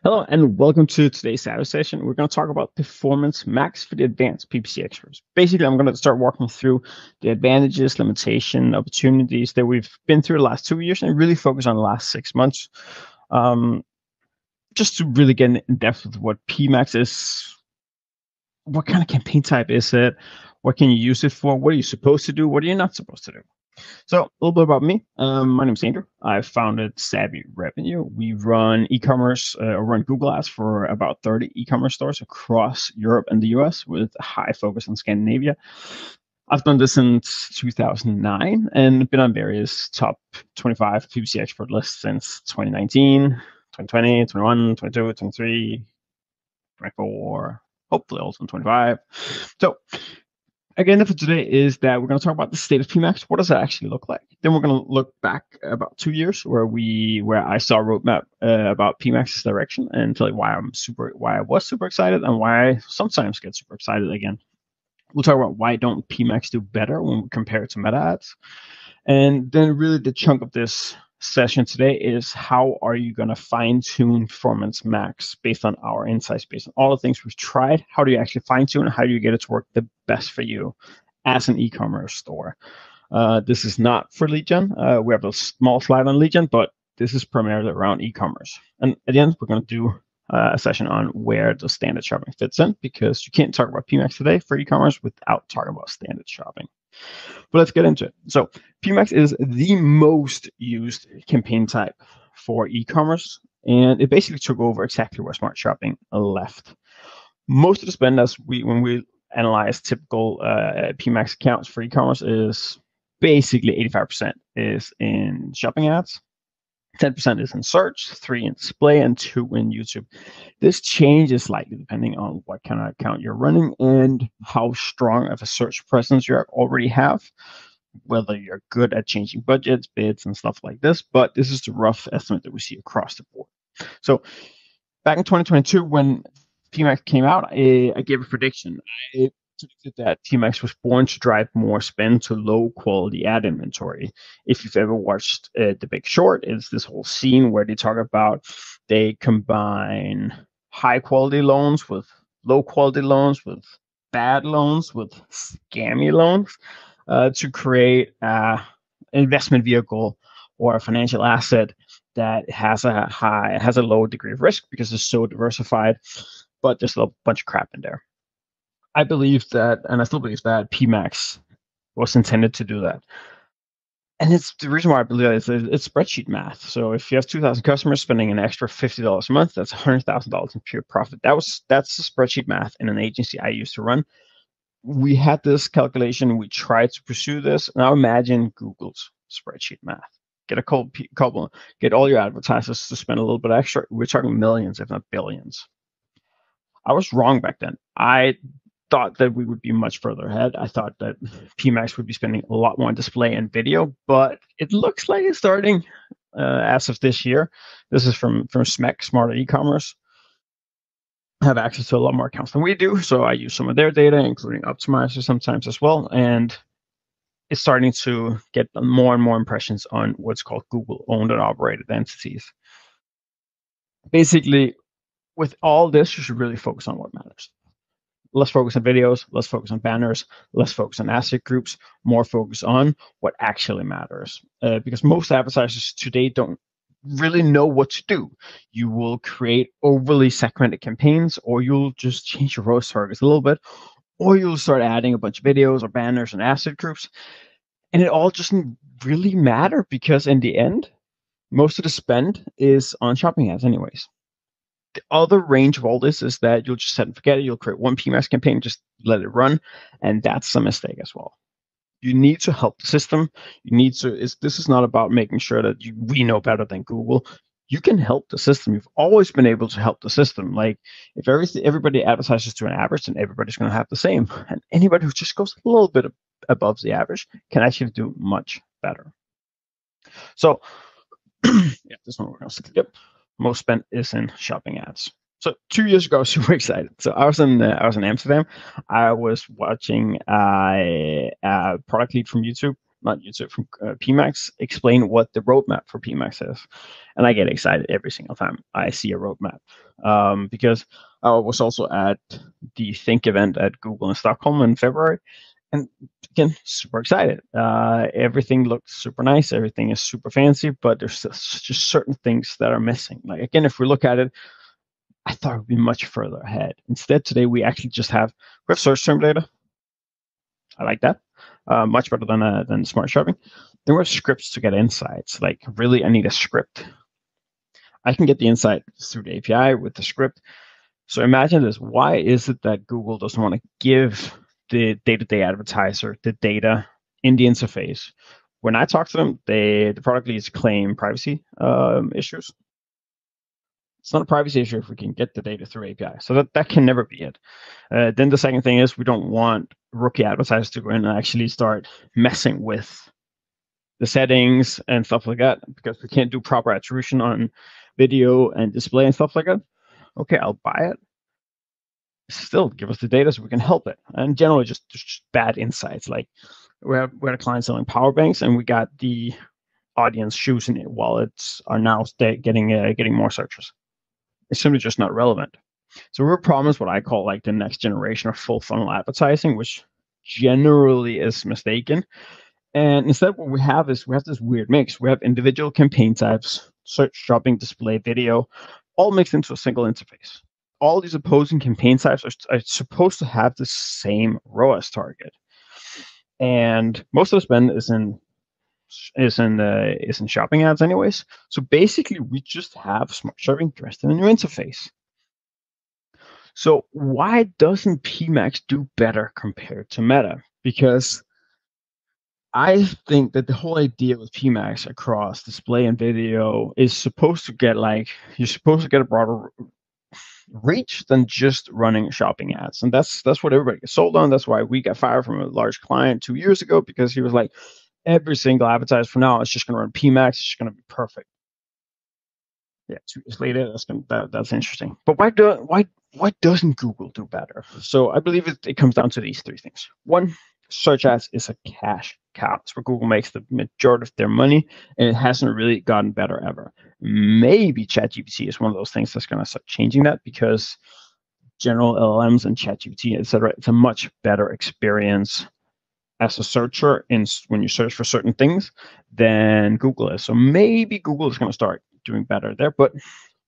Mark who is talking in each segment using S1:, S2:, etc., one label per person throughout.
S1: Hello and welcome to today's Saturday session. We're going to talk about Performance Max for the advanced PPC experts. Basically, I'm going to start walking through the advantages, limitation, opportunities that we've been through the last 2 years and really focus on the last 6 months. Um, just to really get in depth with what PMax is, what kind of campaign type is it, what can you use it for, what are you supposed to do, what are you not supposed to do. So a little bit about me. My name is Andrew. I founded Savvy Revenue. We run e-commerce or run Google Ads for about 30 e-commerce stores across Europe and the US with a high focus on Scandinavia. I've done this since 2009 and been on various top 25 PPC expert lists since 2019, 2020, 21, 22, 23, 24, hopefully also 25. So agenda for today is that we're going to talk about the state of PMax. What does that actually look like? Then we're going to look back about 2 years where I saw a roadmap about PMax's direction and tell you why I was super excited and why I sometimes get super excited again. We'll talk about why don't PMax do better when we compare it to meta ads. And then really the chunk of this session today is how are you going to fine tune Performance Max based on our insights, based on all the things we've tried. How do you actually fine tune? How do you get it to work the best for you as an e-commerce store? This is not for lead gen. We have a small slide on lead gen, but this is primarily around e-commerce. And at the end, we're going to do a session on where the standard shopping fits in, because you can't talk about PMax today for e-commerce without talking about standard shopping. But let's get into it. So PMax is the most used campaign type for e-commerce, and it basically took over exactly where Smart Shopping left. Most of the spend, when we analyze typical PMax accounts for e-commerce, is basically 85% is in shopping ads, 10% is in search, 3 in display, and 2 in YouTube. This changes slightly depending on what kind of account you're running and how strong of a search presence you already have, whether you're good at changing budgets, bids, and stuff like this. But this is the rough estimate that we see across the board. So back in 2022, when PMax came out, I gave a prediction. I predicted that PMax was born to drive more spend to low quality ad inventory. If you've ever watched The Big Short, it's this whole scene where they talk about they combine high quality loans with low quality loans, with bad loans, with scammy loans to create an investment vehicle or a financial asset that has a low degree of risk because it's so diversified, but there's a bunch of crap in there. I believe that, and I still believe that PMax was intended to do that. And it's the reason why I believe that is it's spreadsheet math. So if you have 2,000 customers spending an extra $50 a month, that's $100,000 in pure profit. That's the spreadsheet math in an agency I used to run. We had this calculation. We tried to pursue this. Now imagine Google's spreadsheet math. Get a couple, get all your advertisers to spend a little bit extra. We're talking millions, if not billions. I was wrong back then. I thought that we would be much further ahead. I thought that PMax would be spending a lot more on display and video, but it looks like it's starting as of this year. This is from SMEC, Smarter E-commerce. Have access to a lot more accounts than we do, so I use some of their data, including Optimizer sometimes as well, and it's starting to get more and more impressions on what's called Google-owned and operated entities. Basically, with all this, you should really focus on what matters. Less focus on videos, less focus on banners, less focus on asset groups, more focus on what actually matters. Because most advertisers today don't really know what to do. You will create overly segmented campaigns, or you'll just change your ROAS targets a little bit, or you'll start adding a bunch of videos or banners and asset groups. And it all doesn't really matter because in the end, most of the spend is on shopping ads anyways. The other range of all this is that you'll just set and forget it. You'll create one PMax campaign, just let it run, and that's a mistake as well. You need to help the system. This is not about making sure that we know better than Google. You can help the system. You've always been able to help the system. Like if everybody advertises to an average, then everybody's going to have the same. And anybody who just goes a little bit above the average can actually do much better. So yeah, this one we're going to skip. Yep. Most spent is in shopping ads. So 2 years ago, I was super excited. So I was in Amsterdam. I was watching a product lead from YouTube not YouTube, from PMax explain what the roadmap for PMax is. And I get excited every single time I see a roadmap, because I was also at the Think event at Google in Stockholm in February. And again, super excited. Everything looks super nice. Everything is super fancy, but there's just certain things that are missing. Like, again, if we look at it, I thought it would be much further ahead. Instead, today we actually just have search term data. I like that. Much better than smart shopping. Then we have scripts to get insights. Like, really, I need a script. I can get the insight through the API with the script. So imagine this. Why is it that Google doesn't want to give the day-to-day advertiser the data in the interface? When I talk to them, the product leads claim privacy issues. It's not a privacy issue if we can get the data through API. So that can never be it. Then the second thing is we don't want rookie advertisers to go in and actually start messing with the settings and stuff like that, because we can't do proper attribution on video and display and stuff like that. Okay, I'll buy it. Still give us the data so we can help it. And generally just bad insights. Like we had a client selling power banks, and we got the audience choosing it wallets are now getting more searches. It's simply just not relevant. So we're promised what I call like the next generation of full funnel advertising, which generally is mistaken. And instead, what we have is we have this weird mix. We have individual campaign types, search, shopping, display, video, all mixed into a single interface. All these opposing campaign types are supposed to have the same ROAS target, and most of the spend is in shopping ads anyways. So basically, we just have smart shopping dressed in a new interface. So why doesn't PMax do better compared to Meta? Because I think that the whole idea with PMax across display and video is supposed to get you're supposed to get a broader reach than just running shopping ads. And that's what everybody gets sold on. That's why we got fired from a large client 2 years ago, because he was like, every single advertiser from now is just going to run PMax. It's just going to be perfect. Yeah, 2 years later, that's interesting. But why doesn't Google do better? So I believe it comes down to these three things. One, search ads is a cash cow. It's where Google makes the majority of their money, and it hasn't really gotten better ever. Maybe ChatGPT is one of those things that's going to start changing that, because general LLMs and ChatGPT, etc., it's a much better experience as a searcher when you search for certain things than Google is. So maybe Google is going to start doing better there. But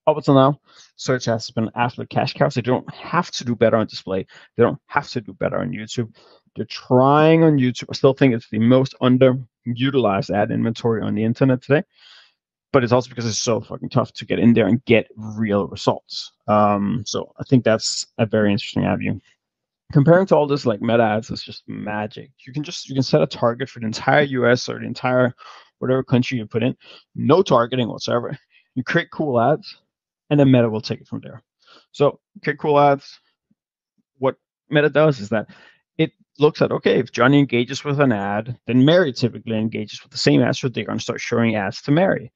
S1: up until now, search has been absolute cash cows. They don't have to do better on display. They don't have to do better on YouTube. They're trying on YouTube. I still think it's the most underutilized ad inventory on the internet today. But it's also because it's so fucking tough to get in there and get real results. So I think that's a very interesting avenue. Comparing to all this, like Meta ads is just magic. You can set a target for the entire US or the entire whatever country you put in, no targeting whatsoever. You create cool ads, and then Meta will take it from there. So create cool ads. What Meta does is that it looks at, okay, if Johnny engages with an ad, then Mary typically engages with the same ad, so they're going to start showing ads to Mary.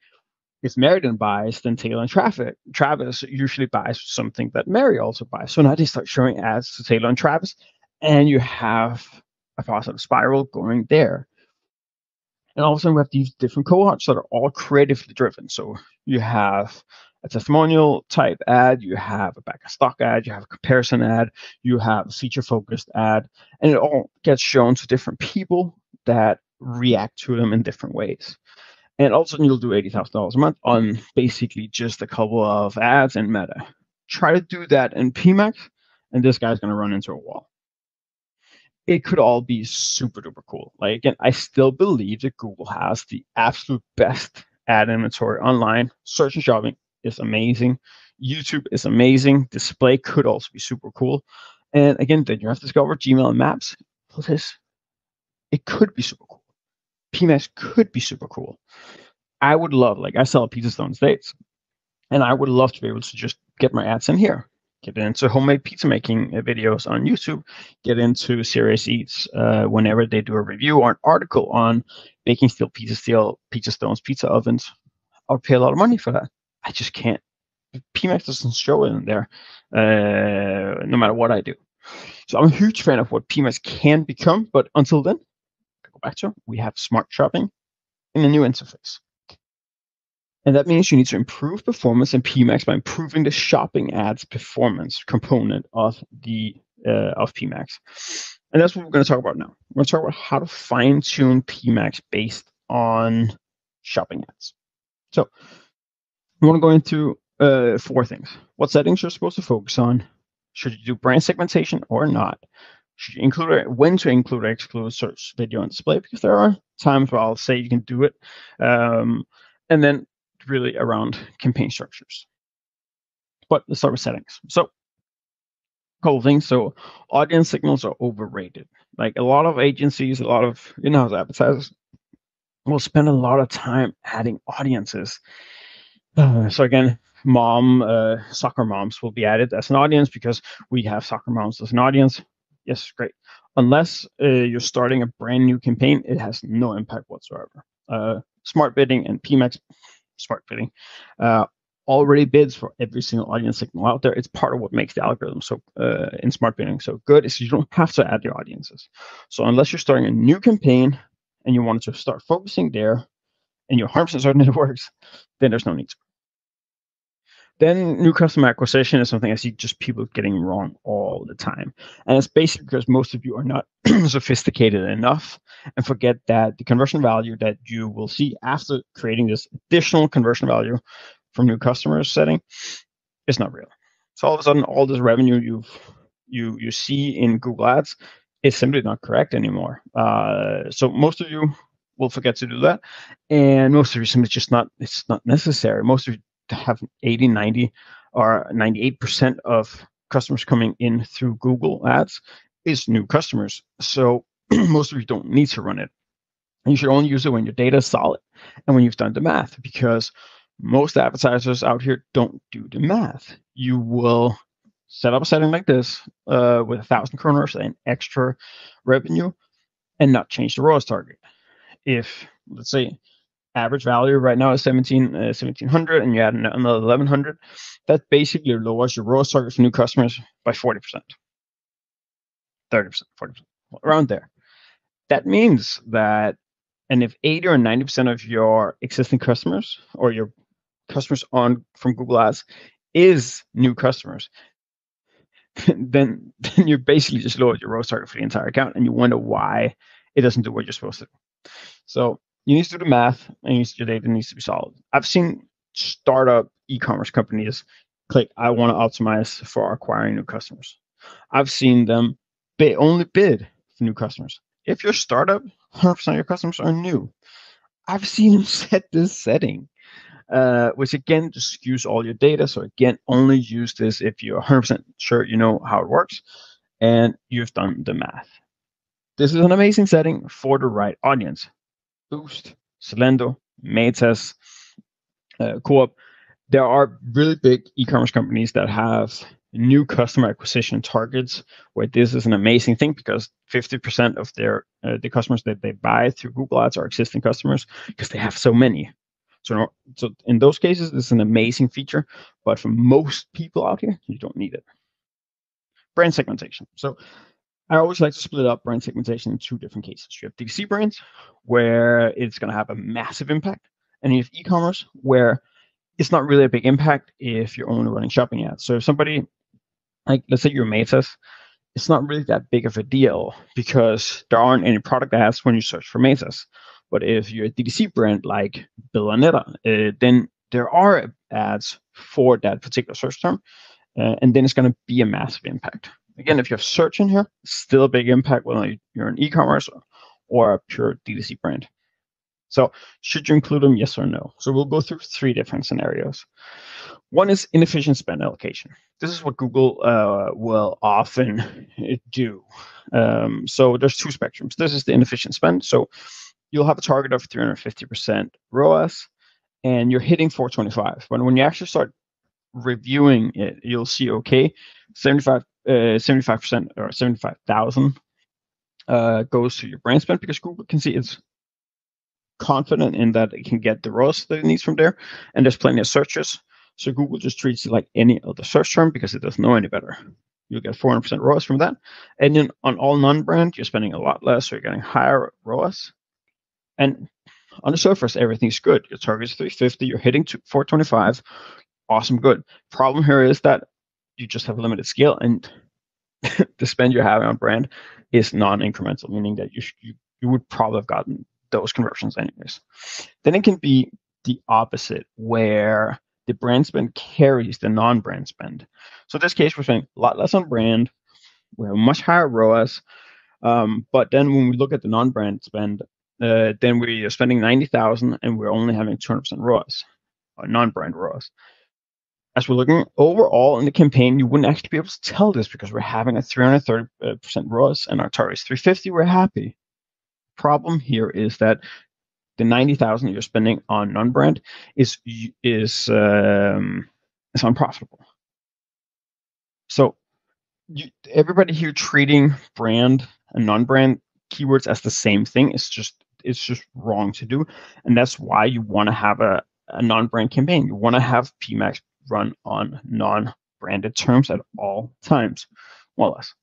S1: If Mary then buys, then Taylor and Travis usually buys something that Mary also buys. So now they start showing ads to Taylor and Travis, and you have a positive spiral going there. And all of a sudden, we have these different cohorts that are all creatively driven. So you have a testimonial type ad, you have a back of stock ad, you have a comparison ad, you have a feature focused ad, and it all gets shown to different people that react to them in different ways. And all of a sudden, you'll do $80,000 a month on basically just a couple of ads in Meta. Try to do that in PMax, and this guy's going to run into a wall. It could all be super duper cool. Like, again, I still believe that Google has the absolute best ad inventory online. Search and shopping is amazing. YouTube is amazing. Display could also be super cool. And again, then you have to discover Gmail and Maps. It could be super cool. PMax could be super cool. I would love, I sell at Pizza Stone States, and I would love to be able to just get my ads in here, get into homemade pizza making videos on YouTube, get into Serious Eats whenever they do a review or an article on baking steel, pizza stones, pizza ovens. I would pay a lot of money for that. I just can't. PMax doesn't show it in there, no matter what I do. So I'm a huge fan of what PMax can become, but until then, go back to, we have smart shopping in a new interface. And that means you need to improve performance in PMax by improving the shopping ads performance component of PMax. And that's what we're going to talk about now. We're going to talk about how to fine-tune PMax based on shopping ads. So we want to go into 4 things. What settings you're supposed to focus on? Should you do brand segmentation or not? Should you include it? When to include or exclude search, video, and display? Because there are times where I'll say you can do it. And then really around campaign structures. But let's start with settings. So, couple of things. So, audience signals are overrated. Like a lot of agencies, a lot of in-house advertisers will spend a lot of time adding audiences. So again, soccer moms will be added as an audience because we have soccer moms as an audience. Yes, great. Unless you're starting a brand new campaign, it has no impact whatsoever. Smart bidding and PMax smart bidding already bids for every single audience signal out there. It's part of what makes the algorithm so in smart bidding so good is you don't have to add your audiences. So unless you're starting a new campaign and you want to start focusing there and you're 100% certain it works, then there's no need to. Then new customer acquisition is something I see just people getting wrong all the time. And it's basically because most of you are not sophisticated enough and forget that the conversion value that you will see after creating this additional conversion value from new customers setting is not real. So all of a sudden, all this revenue you see in Google Ads is simply not correct anymore. So most of you will forget to do that. And most of you simply it's not necessary. Most of you have 80, 90, or 98% of customers coming in through Google Ads is new customers. So most of you don't need to run it. And you should only use it when your data is solid and when you've done the math, because most advertisers out here don't do the math. You will set up a setting like this with 1,000 kroners and extra revenue and not change the ROAS target. If, let's say, average value right now is 1,700 and you add another 1,100, that basically lowers your ROAS target for new customers by 40%, 30%, 40%, around there. That means that, and if 80 or 90% of your existing customers or your customers from Google Ads is new customers, then you're basically just lowered your ROAS target for the entire account, and you wonder why it doesn't do what you're supposed to do. So you need to do the math, and your data needs to be solid. I've seen startup e-commerce companies click, I want to optimize for acquiring new customers. I've seen them only bid for new customers. If you're a startup, 100% of your customers are new. I've seen them set this setting, which again just skews all your data. So again, only use this if you're 100% sure you know how it works and you've done the math. This is an amazing setting for the right audience. Boost, Zalando, Matas, Coop. There are really big e-commerce companies that have new customer acquisition targets where this is an amazing thing because 50% of their the customers that they buy through Google Ads are existing customers because they have so many. So in those cases, this is an amazing feature, but for most people out here, you don't need it. Brand segmentation. So I always like to split up brand segmentation in 2 different cases. You have D2C brands, where it's going to have a massive impact, and you have e-commerce, where it's not really a big impact if you're only running shopping ads. So if somebody, like let's say you're Matas, it's not really that big of a deal because there aren't any product ads when you search for Matas. But if you're a D2C brand like Billaneta, then there are ads for that particular search term, and then it's going to be a massive impact. Again, if you have search in here, still a big impact whether you're an e-commerce or a pure D2C brand. So should you include them, yes or no? So we'll go through 3 different scenarios. One is inefficient spend allocation. This is what Google will often do. So there's 2 spectrums. This is the inefficient spend. So you'll have a target of 350% ROAS, and you're hitting 425. But when you actually start reviewing it, you'll see, okay, 75% or 75,000 goes to your brand spend because Google can see it's confident in that it can get the ROAS that it needs from there, and there's plenty of searches. So Google just treats it like any other search term because it doesn't know any better. you'll get 400% ROAS from that. And then on all non-brand, you're spending a lot less, so you're getting higher ROAS. And on the surface, everything's good. Your target's 350, you're hitting 425. Awesome, good. Problem here is that you just have limited scale, and the spend you're having on brand is non-incremental, meaning that you would probably have gotten those conversions anyways. Then it can be the opposite, where the brand spend carries the non-brand spend. So in this case, we're spending a lot less on brand. We have much higher ROAS. But then when we look at the non-brand spend, then we are spending 90,000 and we're only having 200% ROAS, or non-brand ROAS. As we're looking overall in the campaign, you wouldn't actually be able to tell this because we're having a 330% ROAS and our target is 350. We're happy. Problem here is that the 90,000 you're spending on non-brand is unprofitable. So everybody here treating brand and non-brand keywords as the same thing is just wrong to do, and that's why you want to have a non-brand campaign. You want to have PMax run on non-branded terms at all times, more or less,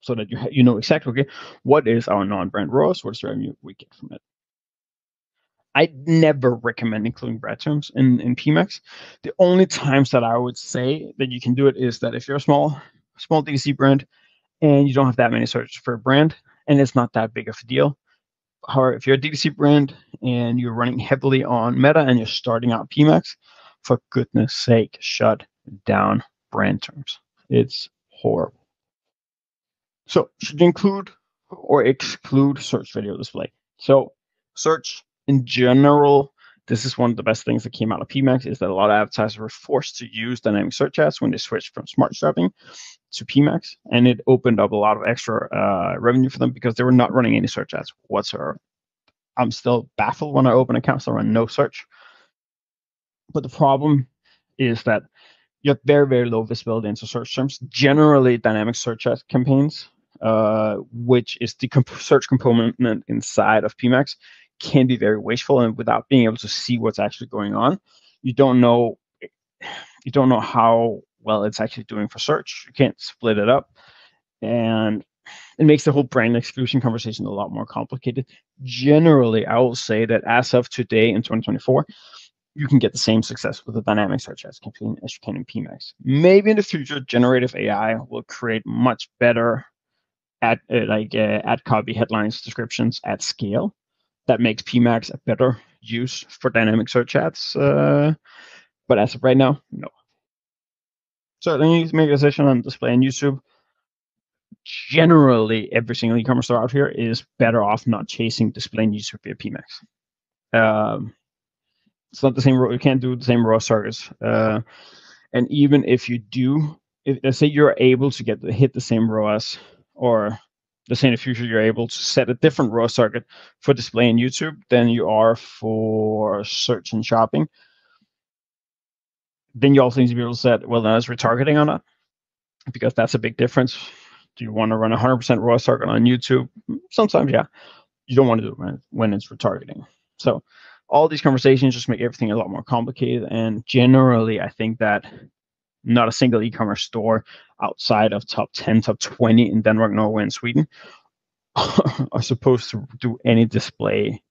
S1: so that you know exactly, okay, what is our non-brand ROAS, what is the revenue we get from it. I never recommend including brand terms in PMax. The only times that I would say that you can do it is that if you're a small DTC brand and you don't have that many searches for a brand and it's not that big of a deal. However, if you're a DTC brand and you're running heavily on Meta and you're starting out PMax, for goodness sake, shut down brand terms. It's horrible. So should you include or exclude search video display? So search in general, this is one of the best things that came out of PMax, is that a lot of advertisers were forced to use dynamic search ads when they switched from smart shopping to PMax, and it opened up a lot of extra revenue for them because they were not running any search ads whatsoever. I'm still baffled when I open accounts that run no search. But the problem is that you have very, very low visibility into search terms. Generally, dynamic search ad campaigns, which is the search component inside of PMax, can be very wasteful, and without being able to see what's actually going on, you don't know how well it's actually doing for search. You can't split it up, and it makes the whole brand exclusion conversation a lot more complicated. Generally, I will say that as of today in 2024, you can get the same success with a dynamic search ads campaign as you can in PMax. Maybe in the future, generative AI will create much better ad copy, headlines, descriptions at scale. That makes PMax a better use for dynamic search ads. But as of right now, no. So then you make a decision on display on YouTube. Generally, every single e-commerce store out here is better off not chasing display on YouTube via PMax. It's not the same. You can't do the same ROAS targets. And even if you do, let's say you're able to hit the same ROAS, or let's say in the future you're able to set a different ROAS target for display on YouTube than you are for search and shopping, then you also need to be able to set, well, is retargeting or not? Because that's a big difference. Do you want to run 100% ROAS target on YouTube? Sometimes, yeah. You don't want to do it when it's retargeting. So all these conversations just make everything a lot more complicated. And generally, I think that not a single e-commerce store outside of top 10, top 20 in Denmark, Norway, and Sweden are supposed to do any display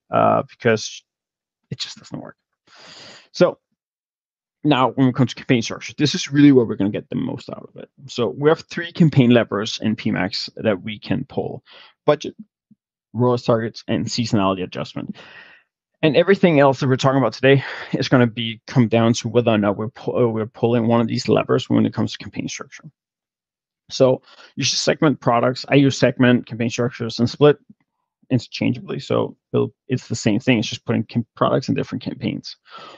S1: because it just doesn't work. So now when it comes to campaign structure, this is really where we're going to get the most out of it. So we have 3 campaign levers in PMax that we can pull: budget, ROAS targets, and seasonality adjustment. And everything else that we're talking about today is going to come down to whether or not we're pulling one of these levers when it comes to campaign structure. So you should segment products. I use segment, campaign structures, and split interchangeably. So it's the same thing. It's just putting products in different campaigns.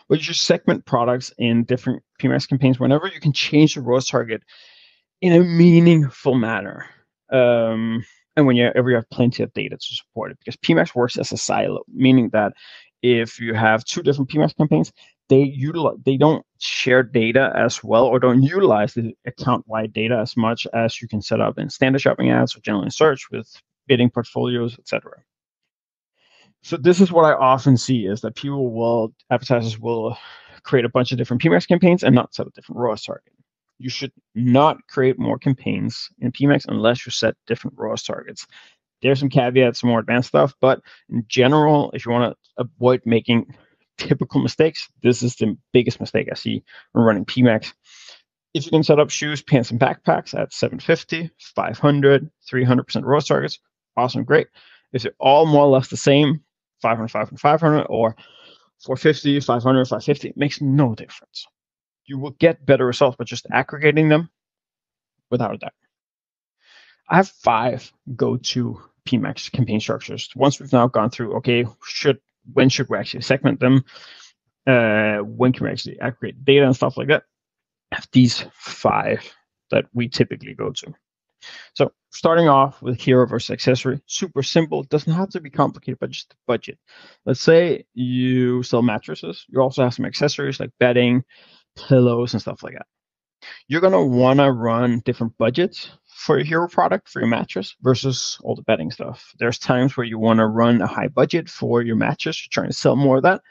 S1: But you should segment products in different PMax campaigns whenever you can change the ROAS target in a meaningful manner. And whenever you have plenty of data to support it, because PMax works as a silo, meaning that if you have 2 different PMax campaigns, they don't share data as well, or don't utilize the account-wide data as much as you can set up in standard shopping ads or general search with bidding portfolios, etc. So this is what I often see, is that advertisers will create a bunch of different PMax campaigns and not set a different ROAS target. You should not create more campaigns in PMax unless you set different ROAS targets. There's some caveats, some more advanced stuff, but in general, if you want to avoid making typical mistakes, this is the biggest mistake I see when running PMax. If you can set up shoes, pants, and backpacks at 750, 500, 300% ROAS targets, awesome, great. If they're all more or less the same, 500, 500, 500, or 450, 500, 550, it makes no difference. You will get better results by just aggregating them without a doubt. I have 5 go-to PMax campaign structures. Once we've now gone through, okay, when should we actually segment them? When can we actually aggregate data and stuff like that? I have these 5 that we typically go to. So starting off with hero versus accessory, super simple. Doesn't have to be complicated, but just budget. Let's say you sell mattresses. You also have some accessories like bedding, pillows, and stuff like that. You're going to want to run different budgets for your hero product, for your mattress, versus all the bedding stuff. There's times where you want to run a high budget for your mattress. You're trying to sell more of that.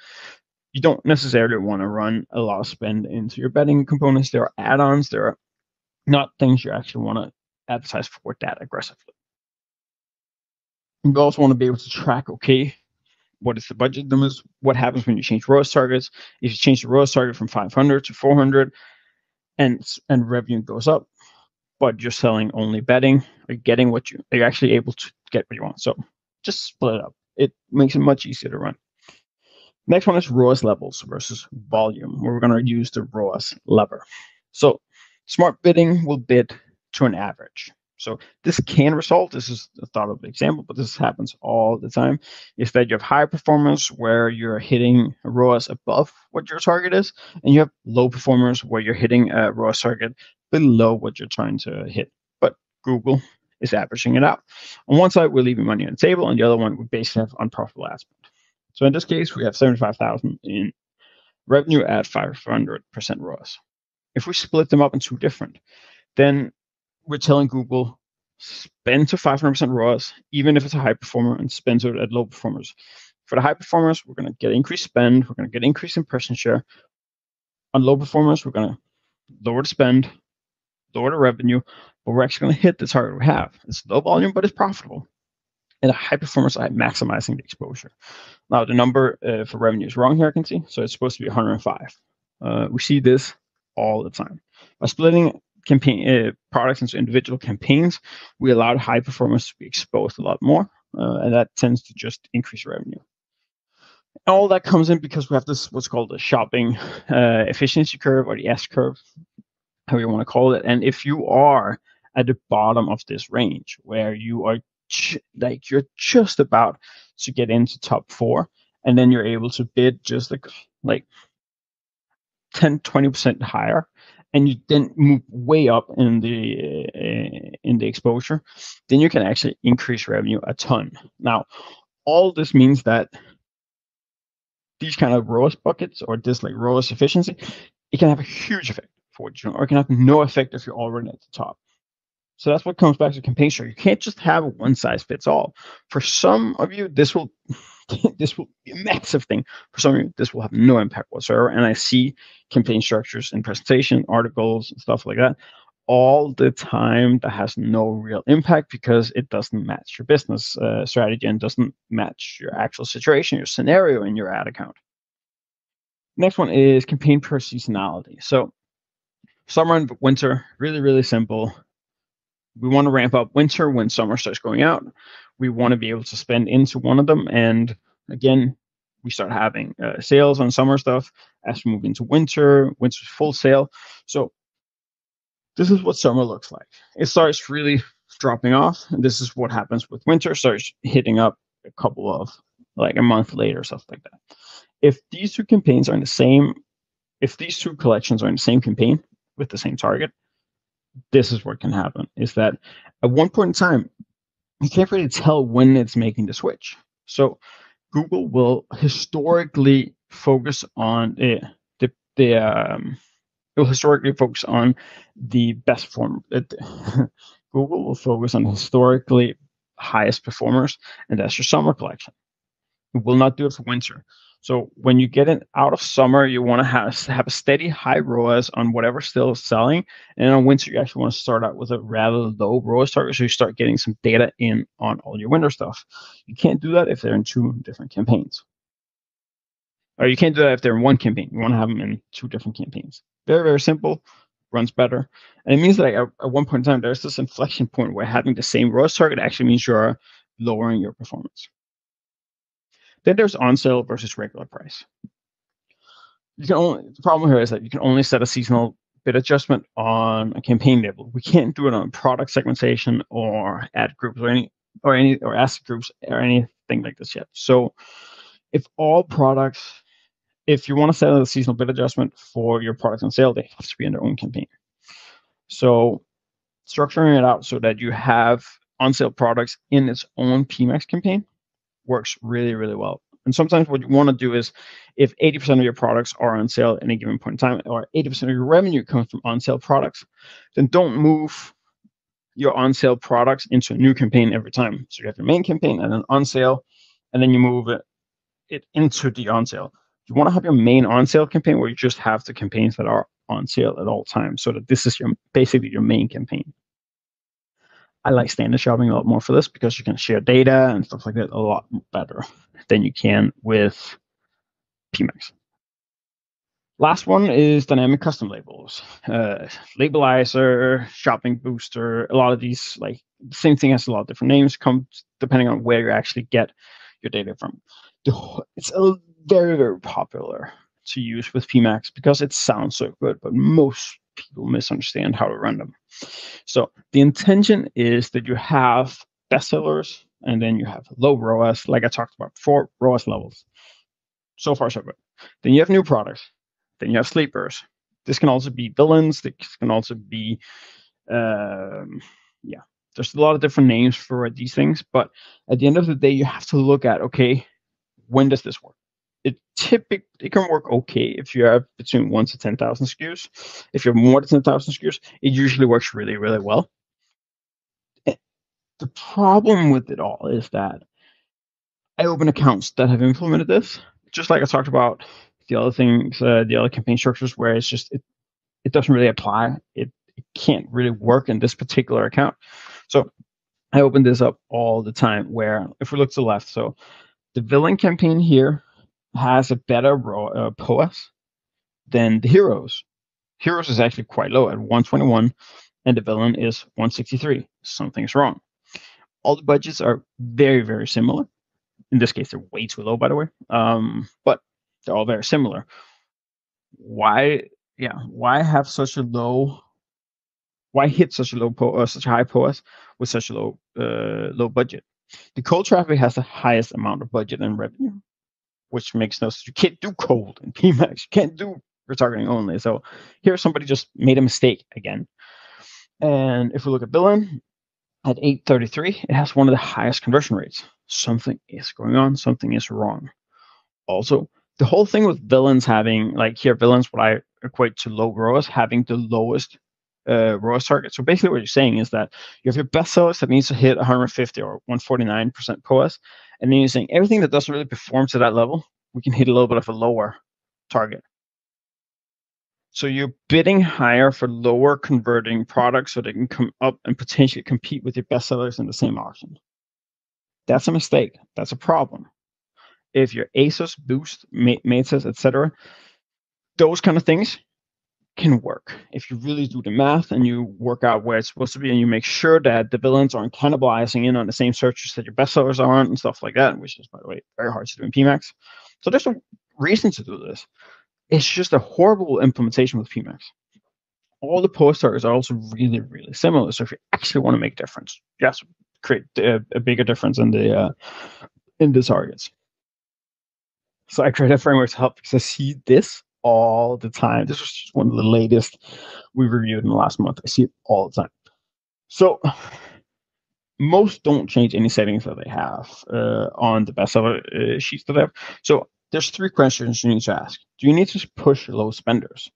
S1: You don't necessarily want to run a lot of spend into your bedding components. There are add-ons. There are not things you actually want to advertise for that aggressively. You also want to be able to track, okay, what is the budget numbers? What happens when you change ROAS targets? If you change the ROAS target from 500 to 400 and revenue goes up, but you're selling only bedding, are you actually able to get what you want? So just split it up. It makes it much easier to run. Next one is ROAS levels versus volume, where we're going to use the ROAS lever. So smart bidding will bid to an average. So this can result, this is a thought of the example, but this happens all the time, is that you have high performance where you're hitting ROAS above what your target is, and you have low performers where you're hitting a ROAS target below what you're trying to hit. But Google is averaging it out. On one side, we're leaving money on the table, and the other one, we basically have unprofitable ad spend. So in this case, we have 75,000 in revenue at 500% ROAS. If we split them up into different, then we're telling Google, spend to 500% ROAS, even if it's a high performer, and spend to it at low performers. For the high performers, we're going to get increased spend. We're going to get increased impression share. On low performers, we're going to lower the spend, lower the revenue, but we're actually going to hit the target we have. It's low volume, but it's profitable. And the high performers are maximizing the exposure. Now, the number for revenue is wrong here, I can see. So it's supposed to be 105. We see this all the time. By splitting campaign products into individual campaigns, we allow high performers to be exposed a lot more, and that tends to just increase revenue. All that comes in because we have this what's called the shopping efficiency curve, or the S curve, how you want to call it. And if you are at the bottom of this range, where you are you're just about to get into top 4, and then you're able to bid just like 10-20% higher, and you then move way up in the exposure, then you can actually increase revenue a ton. Now, all this means that these kind of ROAS buckets, or this like ROAS efficiency, it can have a huge effect for what you're doing, or it can have no effect if you're already at the top. So that's what comes back to campaign structure. You can't just have a one size fits all. For some of you, this will be a massive thing. For some of you, this will have no impact whatsoever. And I see campaign structures in presentation, articles, and stuff like that all the time that has no real impact because it doesn't match your business strategy and doesn't match your actual situation, your scenario in your ad account. Next one is campaign per seasonality. So summer and winter, really, really simple. We want to ramp up winter when summer starts going out. We want to be able to spend into one of them. And again, we start having sales on summer stuff as we move into winter. Winter's full sale. So this is what summer looks like. It starts really dropping off. And this is what happens with winter. Starts hitting up a couple of, like a month later, stuff like that. If these two campaigns are in the same, if these two collections are in the same campaign with the same target, this is what can happen, is that at one point in time, you can't really tell when it's making the switch. So Google will historically focus on it will historically focus on the best form. Google will focus on historically highest performers, and that's your summer collection. It will not do it for winter. So when you get it out of summer, you want to have a steady high ROAS on whatever still is selling. And on winter, you actually want to start out with a rather low ROAS target, so you start getting some data in on all your winter stuff. You can't do that if they're in two different campaigns. Or you can't do that if they're in one campaign. You want to have them in two different campaigns. Very, very simple, runs better. And it means that at one point in time, there's this inflection point where having the same ROAS target actually means you're lowering your performance. Then there's on sale versus regular price. The problem here is that you can only set a seasonal bid adjustment on a campaign label. We can't do it on product segmentation or ad groups or asset groups or anything like this yet. So if you want to set a seasonal bid adjustment for your products on sale, they have to be in their own campaign. So structuring it out so that you have on sale products in its own PMax campaign works really, really well. And sometimes what you want to do is, if 80% of your products are on sale at any given point in time, or 80% of your revenue comes from on sale products, then don't move your on sale products into a new campaign every time. So you have your main campaign and then on sale, and then you move it into the on sale. You want to have your main on sale campaign where you just have the campaigns that are on sale at all times, so that this is basically your main campaign. I like standard shopping a lot more for this because you can share data and stuff like that a lot better than you can with PMax. Last one is dynamic custom labels. Labelizer, shopping booster, a lot of these, like the same thing has a lot of different names, depending on where you actually get your data from. It's very, very popular to use with PMax because it sounds so good, but most people misunderstand how to run them. So the intention is that you have bestsellers and then you have low ROAS, like I talked about before, ROAS levels. So far, so good. Then you have new products. Then you have sleepers. This can also be villains. This can also be, there's a lot of different names for these things. But at the end of the day, you have to look at, okay, when does this work? It can work okay if you have between 1 to 10,000 SKUs. If you have more than 10,000 SKUs, it usually works really, really well. The problem with it all is that I open accounts that have implemented this, just like I talked about the other things, the other campaign structures, where it's just it doesn't really apply. It can't really work in this particular account. So I open this up all the time. Where if we look to the left, so the villain campaign here has a better POAS than the heroes. Heroes is actually quite low at 121, and the villain is 163. Something's wrong. All the budgets are very, very similar. In this case, they're way too low, by the way. But they're all very similar. Why have such a low? Why hit such a low such a high POAS with such a low budget? The cold traffic has the highest amount of budget and revenue, which makes no sense. You can't do cold in PMax. You can't do retargeting only. So here somebody just made a mistake again. And if we look at villain at 833, it has one of the highest conversion rates. Something is going on. Something is wrong. Also, the whole thing with villains having, like here, villains, what I equate to low ROAS, having the lowest ROAS target. So basically what you're saying is that you have your bestsellers that needs to hit 150 or 149% POAS, and then you're saying everything that doesn't really perform to that level, we can hit a little bit of a lower target. So you're bidding higher for lower converting products so they can come up and potentially compete with your bestsellers in the same auction. That's a mistake. That's a problem. If your ASOS, Boost, Matas, etc., those kind of things can work. If you really do the math and you work out where it's supposed to be and you make sure that the villains aren't cannibalizing in on the same searches that your bestsellers aren't and stuff like that, which is, by the way, very hard to do in PMax. So there's a reason to do this. It's just a horrible implementation with PMax. All the post targets are also really, really similar. So if you actually want to make a difference, just create a bigger difference in the targets. So I created a framework to help because I see this all the time. This was just one of the latest we reviewed in the last month. I see it all the time. So most don't change any settings that they have on the bestseller sheets that they have. So there's 3 questions you need to ask. Do you need to push low spenders?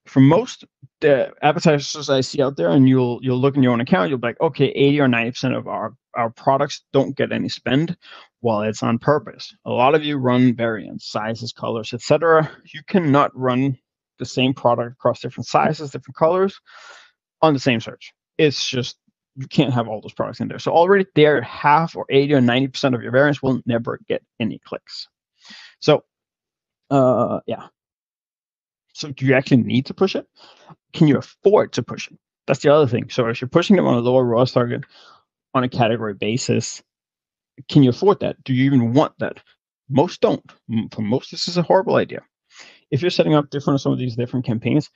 S1: For most the advertisers I see out there, and you'll look in your own account, you'll be like, okay, 80 or 90% of our products don't get any spend. Well, it's on purpose. A lot of you run variants, sizes, colors, etc. You cannot run the same product across different sizes, different colors on the same search. It's just, you can't have all those products in there. So already there, half or 80 or 90% of your variants will never get any clicks. So, yeah. So do you actually need to push it? Can you afford to push it? That's the other thing. So if you're pushing them on a lower ROAS target on a category basis, can you afford that? Do you even want that? Most don't. For most, this is a horrible idea. If you're setting up some of these different campaigns,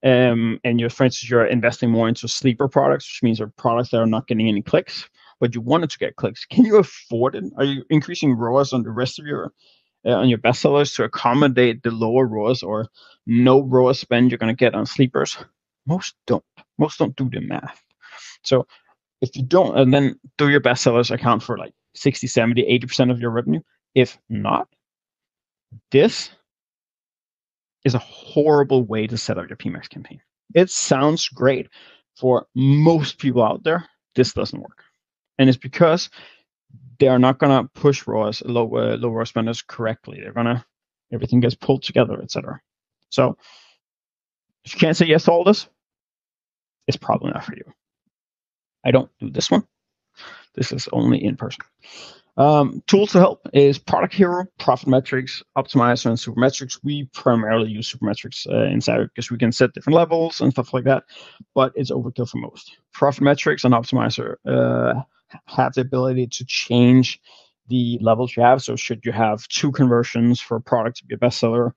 S1: and for instance, you're investing more into sleeper products, which means they're products that are not getting any clicks, but you wanted to get clicks. Can you afford it? Are you increasing ROAS on the rest of your on your bestsellers to accommodate the lower ROAS or no ROAS spend you're going to get on sleepers? Most don't. Most don't do the math. So if you don't, and then do your bestsellers account for like 60, 70, 80% of your revenue? If not, this is a horrible way to set up your PMax campaign. It sounds great for most people out there. This doesn't work. And it's because they are not going to push ROAS, low ROAS spenders correctly. They're going to, everything gets pulled together, etc. So if you can't say yes to all this, it's probably not for you. I don't do this one. This is only in person. Tools to help is Product Hero, Profit Metrics, Optimizer, and Supermetrics. We primarily use Supermetrics inside because we can set different levels and stuff like that, but it's overkill for most. Profit Metrics and Optimizer have the ability to change the levels you have. So should you have 2 conversions for a product to be a bestseller,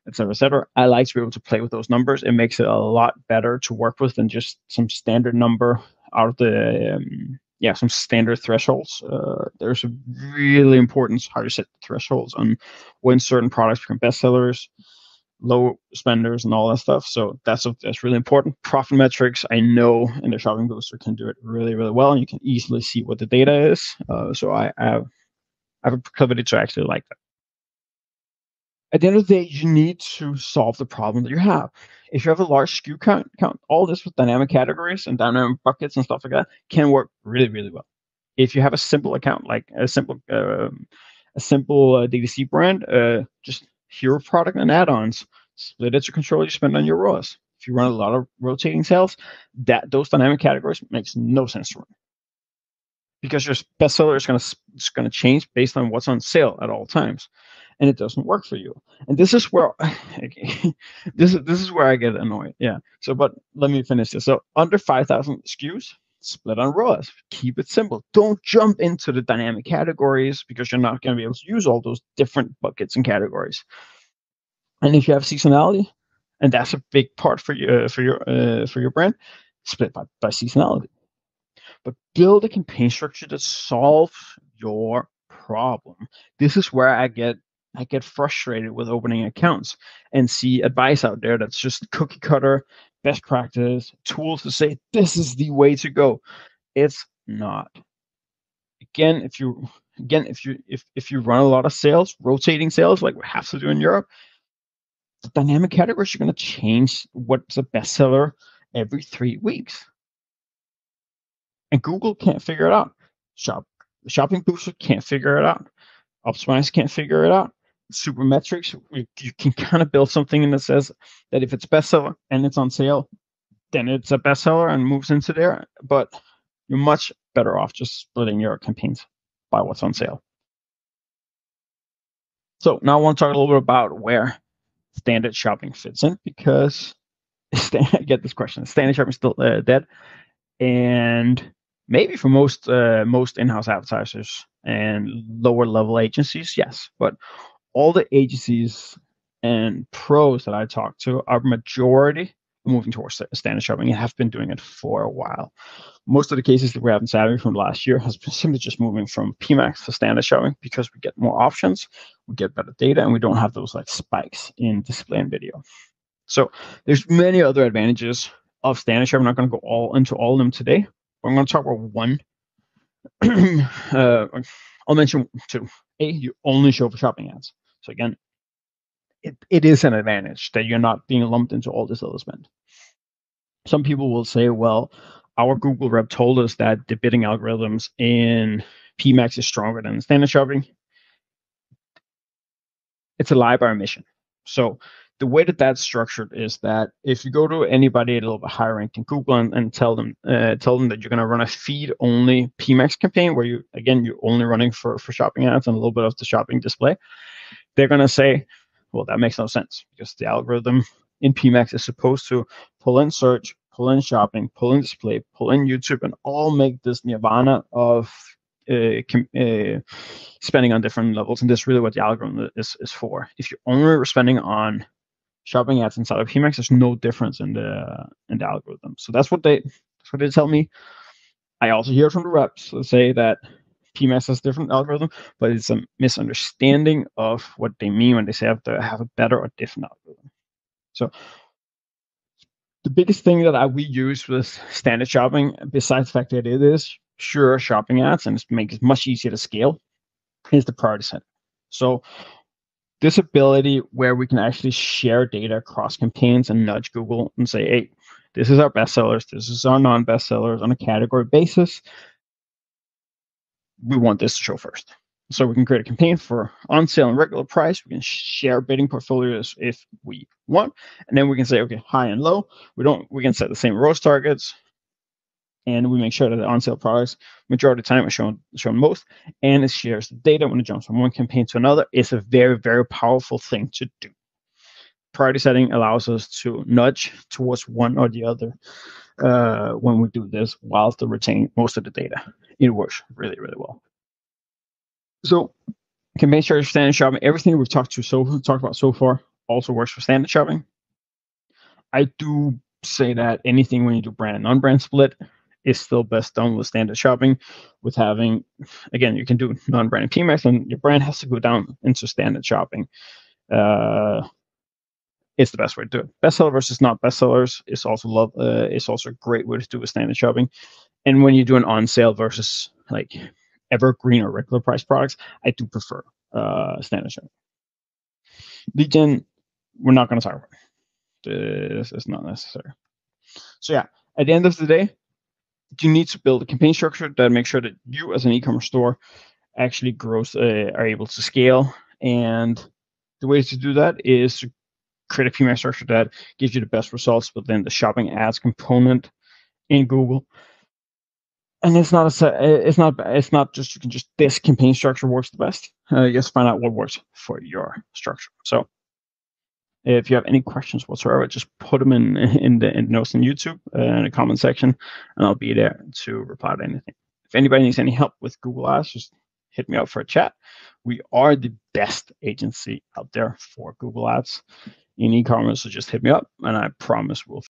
S1: et cetera, I like to be able to play with those numbers. It makes it a lot better to work with than just some standard number out of the some standard thresholds. There's a really important how you set the thresholds on when certain products become bestsellers, low spenders, and all that stuff. So that's really important. Profit Metrics, I know, in the Shopping Booster can do it really, really well, and you can easily see what the data is. So I have a proclivity to actually like that. At the end of the day, you need to solve the problem that you have. If you have a large SKU count, all this with dynamic categories and dynamic buckets and stuff like that can work really, really well. If you have a simple account, like a simple DTC brand, just hero product and add-ons, split it to control your spend on your ROAS. If you run a lot of rotating sales, those dynamic categories makes no sense to run, because your bestseller is going to change based on what's on sale at all times, and it doesn't work for you. And this is where this is where I get annoyed. Yeah. So, but let me finish this. So, under 5,000 SKUs, split on ROAS. Keep it simple. Don't jump into the dynamic categories because you're not going to be able to use all those different buckets and categories. And if you have seasonality, and that's a big part for your brand, split by seasonality. But build a campaign structure that solves your problem. This is where I get frustrated with opening accounts and see advice out there that's just cookie cutter, best practice, tools to say this is the way to go. It's not. If you run a lot of sales, rotating sales like we have to do in Europe, the dynamic categories are going to change what's a bestseller every 3 weeks. And Google can't figure it out. Shopping Booster can't figure it out. Optimize can't figure it out. Supermetrics, you can kind of build something that says that if it's bestseller and it's on sale, then it's a bestseller and moves into there. But you're much better off just splitting your campaigns by what's on sale. So now I want to talk a little bit about where standard shopping fits in, because I get this question: standard shopping is still dead? And maybe for most in-house advertisers and lower level agencies, yes. But all the agencies and pros that I talk to are majority moving towards standard shopping and have been doing it for a while. Most of the cases that we have in Savvy from last year has been simply just moving from PMax to standard shopping because we get more options, we get better data, and we don't have those like spikes in display and video. So there's many other advantages of standard shopping. I'm not going to go into all of them today, but I'm going to talk about one. I'll mention two. You only show for shopping ads. So again, it is an advantage that you're not being lumped into all this other spend. Some people will say, well, our Google rep told us that the bidding algorithms in PMax is stronger than standard shopping. It's a lie by omission. So the way that that's structured is that if you go to anybody a little bit higher ranked in Google and tell them that you're going to run a feed only PMax campaign where you're only running for shopping ads and a little bit of the shopping display, they're going to say, well, that makes no sense because the algorithm in PMax is supposed to pull in search, pull in shopping, pull in display, pull in YouTube, and all make this nirvana of spending on different levels. And that's really what the algorithm is for. If you're only spending on shopping ads inside of PMax, there's no difference in the algorithm. So that's what they tell me. I also hear from the reps that say that PMax has a different algorithm, but it's a misunderstanding of what they mean when they say have a better or different algorithm. So the biggest thing that we use with standard shopping, besides the fact that it is sure shopping ads and it makes it much easier to scale, is the priority setting. So this ability where we can actually share data across campaigns and nudge Google and say, hey, this is our best sellers, this is our non-best sellers on a category basis. We want this to show first. So we can create a campaign for on sale and regular price. We can share bidding portfolios if we want. And then we can say, okay, high and low. We can set the same ROAS targets. And we make sure that the on sale products, majority of the time, are shown most. And it shares the data when it jumps from one campaign to another. It's a very, very powerful thing to do. Priority setting allows us to nudge towards one or the other when we do this, while still retain most of the data. It works really, really well. So campaign strategy for standard shopping, everything we've talked about so far also works for standard shopping. I do say that anything when you do brand and non-brand split is still best done with standard shopping, with having, again, you can do non-brand and PMax, and your brand has to go down into standard shopping. It's the best way to do it. Bestseller versus not bestsellers is also a great way to do with standard shopping. And when you do an on sale versus like evergreen or regular price products, I do prefer standard shopping. Lead gen, we're not going to talk about. This is not necessary. So yeah, at the end of the day, you need to build a campaign structure that makes sure that you as an e-commerce store actually are able to scale. And the way to do that is to create a PMax structure that gives you the best results within the shopping ads component in Google. And it's not just you can just this campaign structure works the best. You just find out what works for your structure. So if you have any questions whatsoever, just put them in the notes on YouTube in the comment section, and I'll be there to reply to anything. If anybody needs any help with Google Ads, just hit me up for a chat. We are the best agency out there for Google Ads in e-commerce, so just hit me up, and I promise we'll